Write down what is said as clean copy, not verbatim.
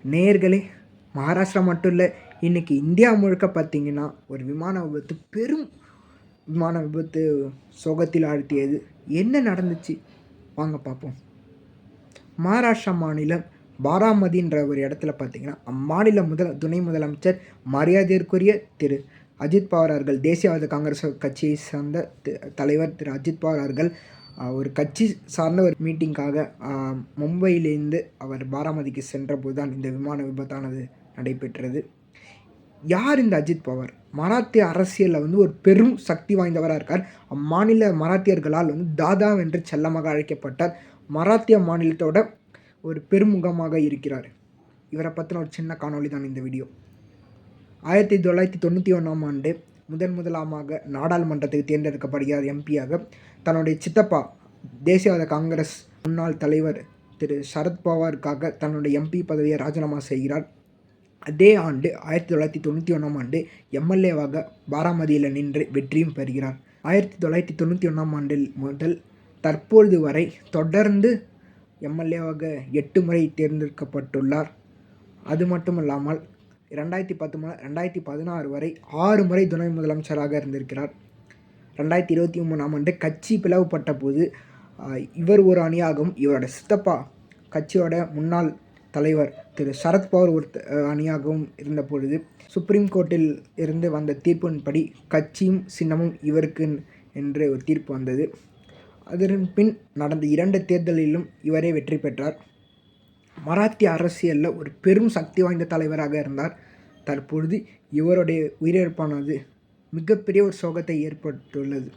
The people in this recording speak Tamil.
நேயர்களே, மகாராஷ்டிரா மட்டும் இல்லை, இன்றைக்கி இந்தியா முழுக்க பார்த்திங்கன்னா ஒரு விமான விபத்து, பெரும் விமான விபத்து சோகத்தில் ஆழ்த்தியது. என்ன நடந்துச்சு வாங்க பார்ப்போம். மகாராஷ்டிரா மாநிலம் பாராமதின்ற ஒரு இடத்துல பார்த்திங்கன்னா, அம்மாநில துணை முதலமைச்சர் மரியாதைக்குரிய திரு அஜித் பவார் அவர்கள், தேசியவாத காங்கிரஸ் கட்சியை சார்ந்த தலைவர் திரு அஜித் பவார் அவர்கள் ஒரு கட்சி சார்ந்த ஒரு மீட்டிங்காக மும்பையிலேருந்து அவர் பாராமதிக்கு சென்றபோது தான் இந்த விமான விபத்தானது நடைபெற்றது. யார் இந்த அஜித் பவார்? மராத்திய அரசியலில் ஒரு பெரும் சக்தி வாய்ந்தவராக இருக்கார். அம்மாநில மராத்தியர்களால் தாதா என்று செல்லமாக அழைக்கப்பட்டார். மராத்திய மாநிலத்தோட ஒரு பெருமுகமாக இருக்கிறார். இவரை பற்றின ஒரு சின்ன காணொளி தான் இந்த வீடியோ. 1991ஆம் ஆண்டு முதலாமாக நாடாளுமன்றத்துக்கு தேர்ந்தெடுக்கப்படுகிறார் எம்பியாக. தன்னுடைய சித்தப்பா தேசியவாத காங்கிரஸ் முன்னாள் தலைவர் திரு சரத்பவாருக்காக தன்னுடைய எம்பி பதவியை ராஜினாமா செய்கிறார். அதே ஆண்டு 1991ஆம் ஆண்டு எம்எல்ஏவாக பாராமதியில் நின்று வெற்றியும் பெறுகிறார். 1991ஆம் ஆண்டில் முதல் தற்பொழுது வரை தொடர்ந்து எம்எல்ஏவாக 8 முறை தேர்ந்தெடுக்கப்பட்டுள்ளார். அது மட்டும் இல்லாமல் 2016 வரை 6 முறை துணை முதலமைச்சராக இருந்திருக்கிறார். 2023ஆம் ஆண்டு கட்சி பிளவுபட்ட போது இவர் ஒரு அணியாகவும், இவரோட சித்தப்பா கட்சியோட முன்னாள் தலைவர் திரு சரத்பவார் ஒரு அணியாகவும் இருந்த பொழுது சுப்ரீம் கோர்ட்டில் இருந்து வந்த தீர்ப்பின்படி கட்சியும் சின்னமும் இவருக்கு என்று ஒரு தீர்ப்பு வந்தது. அதன் பின் நடந்த 2 தேர்தலிலும் இவரே வெற்றி பெற்றார். மராத்திய அரசியலில் ஒரு பெரும் சக்தி வாய்ந்த தலைவராக இருந்தார். தற்பொழுது இவருடைய உயிரிழப்பானது மிகப்பெரிய ஒரு சோகத்தை ஏற்பட்டுள்ளது.